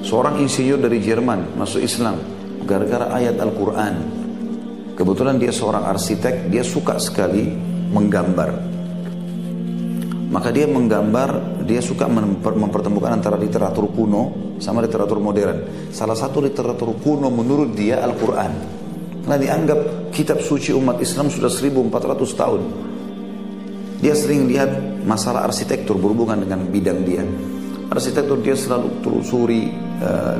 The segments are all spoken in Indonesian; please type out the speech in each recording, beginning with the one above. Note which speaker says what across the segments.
Speaker 1: Seorang insinyur dari Jerman masuk Islam gara-gara ayat Al-Quran. Kebetulan dia seorang arsitek, dia suka sekali menggambar. Maka dia menggambar, dia suka mempertemukan antara literatur kuno sama literatur modern. Salah satu literatur kuno menurut dia Al-Quran. Karena dianggap kitab suci umat Islam sudah 1400 tahun. Dia sering lihat masalah arsitektur berhubungan dengan bidang dia. Arsitektur dia selalu telusuri,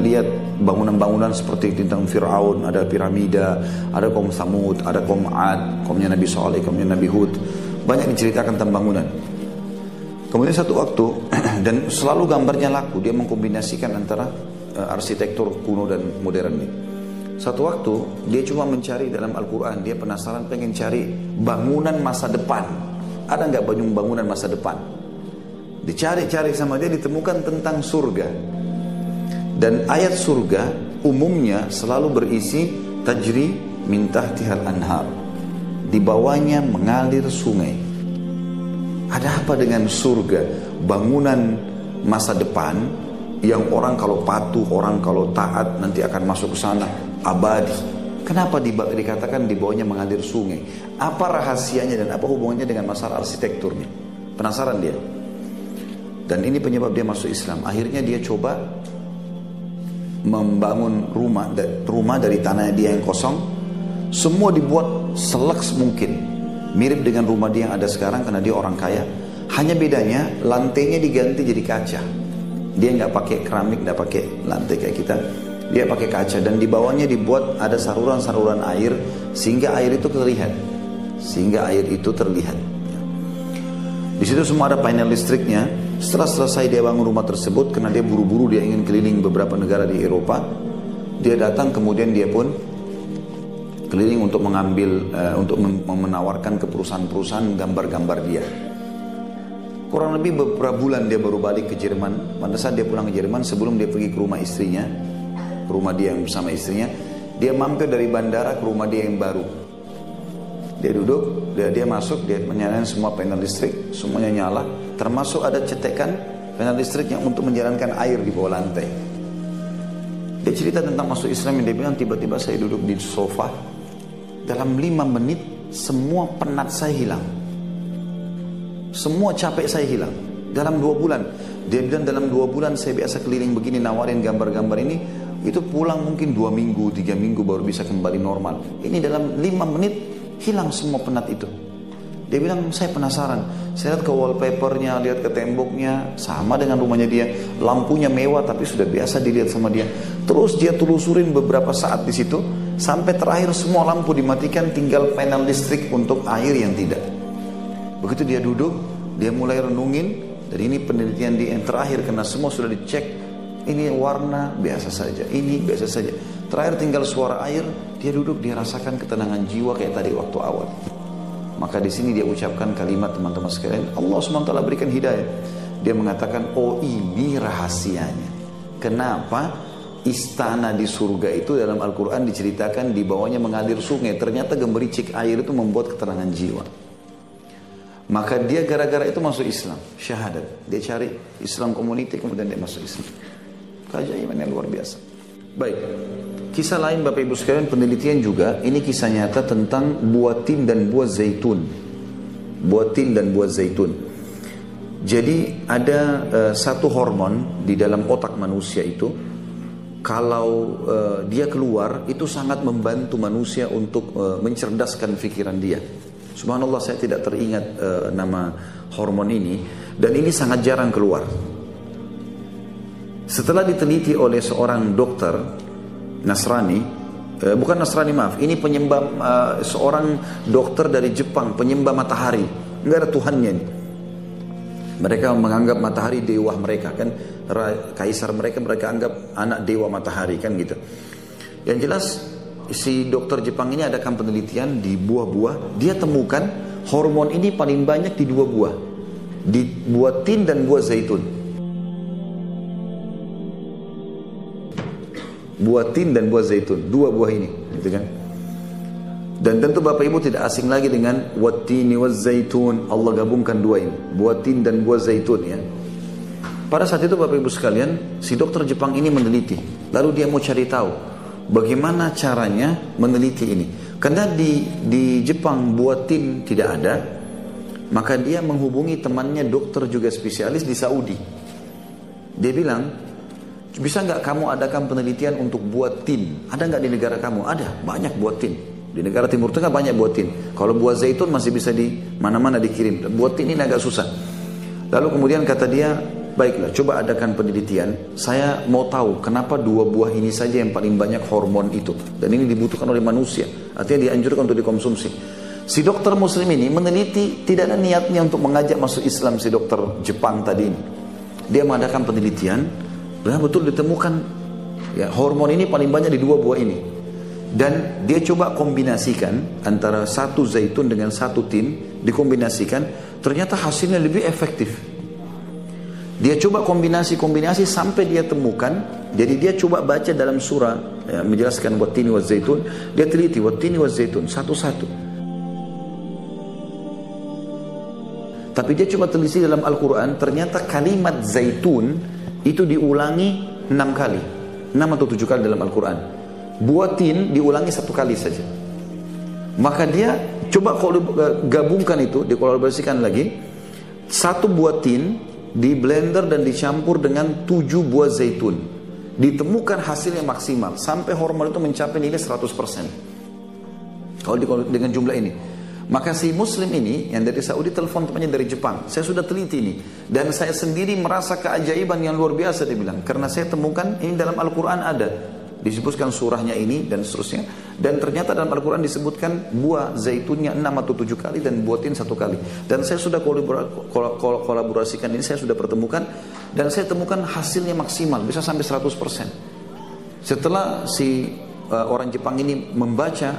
Speaker 1: lihat bangunan-bangunan seperti tentang Fir'aun, ada piramida, ada kaum Samud, ada kaum Ad, kaumnya Nabi Saleh, kaumnya Nabi Hud. Banyak diceritakan tentang bangunan. Kemudian satu waktu, dan selalu gambarnya laku, dia mengkombinasikan antara arsitektur kuno dan modern ini. Satu waktu, dia cuma mencari dalam Al-Quran, dia penasaran pengen cari bangunan masa depan. Ada nggak bangunan masa depan? Dicari-cari sama dia, ditemukan tentang surga. Dan ayat surga umumnya selalu berisi tajri min tahtihal anhar. Di bawahnya mengalir sungai. Ada apa dengan surga? Bangunan masa depan yang orang kalau patuh, orang kalau taat nanti akan masuk ke sana abadi. Kenapa dikatakan di bawahnya mengalir sungai? Apa rahasianya dan apa hubungannya dengan masalah arsitekturnya? Penasaran dia. Dan ini penyebab dia masuk Islam. Akhirnya dia coba membangun rumah dari tanah dia yang kosong. Semua dibuat seleks mungkin. Mirip dengan rumah dia yang ada sekarang karena dia orang kaya. Hanya bedanya lantainya diganti jadi kaca. Dia nggak pakai keramik, nggak pakai lantai kayak kita. Dia pakai kaca dan di bawahnya dibuat ada saluran-saluran air sehingga air itu terlihat. Di situ semua ada panel listriknya. Setelah selesai dia bangun rumah tersebut, karena dia buru-buru, dia ingin keliling beberapa negara di Eropa. Dia datang, kemudian dia pun keliling untuk mengambil, untuk menawarkan ke perusahaan-perusahaan gambar-gambar dia. Kurang lebih beberapa bulan dia baru balik ke Jerman. Pada saat dia pulang ke Jerman, sebelum dia pergi ke rumah istrinya, ke rumah dia yang bersama istrinya, dia mampir dari bandara ke rumah dia yang baru. Dia duduk, dia masuk, dia menyalakan semua panel listrik, semuanya nyala, termasuk ada cetekan panel listrik yang untuk menjalankan air di bawah lantai. Dia cerita tentang masuk Islam, yang dia bilang tiba-tiba saya duduk di sofa, dalam 5 menit semua penat saya hilang, semua capek saya hilang. Dalam 2 bulan, dia bilang dalam 2 bulan saya biasa keliling begini nawarin gambar-gambar ini, itu pulang mungkin 2 minggu, 3 minggu baru bisa kembali normal. Ini dalam 5 menit hilang semua penat itu. Dia bilang saya penasaran. Saya lihat ke wallpapernya, lihat ke temboknya, sama dengan rumahnya dia. Lampunya mewah tapi sudah biasa dilihat sama dia. Terus dia telusurin beberapa saat di situ, sampai terakhir semua lampu dimatikan, tinggal panel listrik untuk air yang tidak. Begitu dia duduk, dia mulai renungin. Dan ini penelitian dia yang terakhir, karena semua sudah dicek. Ini warna biasa saja, ini biasa saja. Terakhir tinggal suara air, dia duduk, dia rasakan ketenangan jiwa kayak tadi waktu awal. Maka di sini dia ucapkan kalimat, teman-teman sekalian, Allah SWT berikan hidayah. Dia mengatakan, oh ini rahasianya. Kenapa istana di surga itu dalam Al-Quran diceritakan di bawahnya mengalir sungai. Ternyata gemericik air itu membuat ketenangan jiwa. Maka dia gara-gara itu masuk Islam, syahadat. Dia cari Islam community, kemudian dia masuk Islam. Keajaiban yang luar biasa. Baik, kisah lain Bapak Ibu sekalian, penelitian juga. Ini kisah nyata tentang buah tin dan buah zaitun. Buah tin dan buah zaitun. Jadi ada satu hormon di dalam otak manusia itu, kalau dia keluar itu sangat membantu manusia untuk mencerdaskan pikiran dia. Subhanallah, saya tidak teringat nama hormon ini, dan ini sangat jarang keluar. Setelah diteliti oleh seorang dokter Nasrani, bukan Nasrani maaf, ini penyembah, seorang dokter dari Jepang, penyembah matahari, nggak ada Tuhannya nih. Mereka menganggap matahari dewa mereka, kan kaisar mereka anggap anak dewa matahari, kan gitu. Yang jelas si dokter Jepang ini adakan penelitian di buah-buah, dia temukan hormon ini paling banyak di 2 buah, di buah tin dan buah zaitun. Buah tin dan buah zaitun, 2 buah ini, gitu kan? Dan tentu Bapak Ibu tidak asing lagi dengan wattini waz zaitun. Allah gabungkan 2 ini, buah tin dan buah zaitun, ya. Pada saat itu Bapak Ibu sekalian, si dokter Jepang ini meneliti. Lalu dia mau cari tahu bagaimana caranya meneliti ini. Karena di Jepang buatin tidak ada, maka dia menghubungi temannya dokter juga spesialis di Saudi. Dia bilang, bisa nggak kamu adakan penelitian untuk buatin? Ada nggak di negara kamu? Ada, banyak buatin. Di negara Timur Tengah banyak buatin. Kalau buah zaitun masih bisa di mana-mana dikirim. Buatin ini agak susah. Lalu kemudian kata dia, baiklah, coba adakan penelitian. Saya mau tahu kenapa 2 buah ini saja yang paling banyak hormon itu. Dan ini dibutuhkan oleh manusia. Artinya dianjurkan untuk dikonsumsi. Si dokter muslim ini meneliti, tidak ada niatnya untuk mengajak masuk Islam si dokter Jepang tadi ini. Dia mengadakan penelitian, betul ditemukan ya, hormon ini paling banyak di 2 buah ini. Dan dia coba kombinasikan antara 1 zaitun dengan 1 tin, dikombinasikan, ternyata hasilnya lebih efektif. Dia coba kombinasi sampai dia temukan. Jadi dia coba baca dalam surah ya, menjelaskan wattini wa zaitun. Dia teliti wattini wa zaitun satu-satu. Tapi dia coba teliti dalam Al-Quran, ternyata kalimat zaitun itu diulangi 6 kali, 6 atau 7 kali dalam Al-Quran. Buatin diulangi 1 kali saja. Maka dia coba gabungkan itu, dikolaborasikan lagi. 1 buatin di blender dan dicampur dengan 7 buah zaitun. Ditemukan hasilnya maksimal sampai hormon itu mencapai nilai 100%. Kalau dengan jumlah ini, maka si muslim ini yang dari Saudi telepon temannya dari Jepang. Saya sudah teliti ini dan saya sendiri merasa keajaiban yang luar biasa, dia bilang, karena saya temukan ini dalam Al-Quran ada. Disebutkan surahnya ini dan seterusnya. Dan ternyata dalam Al-Quran disebutkan buah zaitunnya 6 atau 7 kali dan buatin 1 kali. Dan saya sudah kolaborasikan ini, saya sudah pertemukan. Dan saya temukan hasilnya maksimal, bisa sampai 100%. Setelah si orang Jepang ini membaca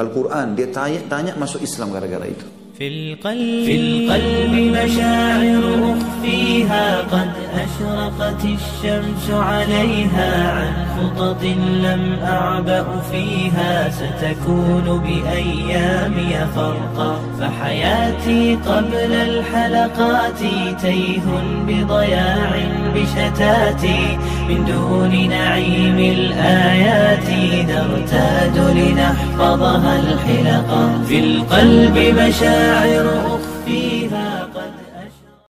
Speaker 1: Al-Quran, dia tanya masuk Islam gara-gara itu.
Speaker 2: في القلب مشاعر أخفيها قد أشرقت الشمس عليها عن خطط لم أعبأ فيها ستكون بأيامي فرقا فحياتي قبل الحلقات تيه بضياع بشتاتي من دون نعيم الآيات نرتاد لنحفظها الحلقا في القلب مشاعر أخفيها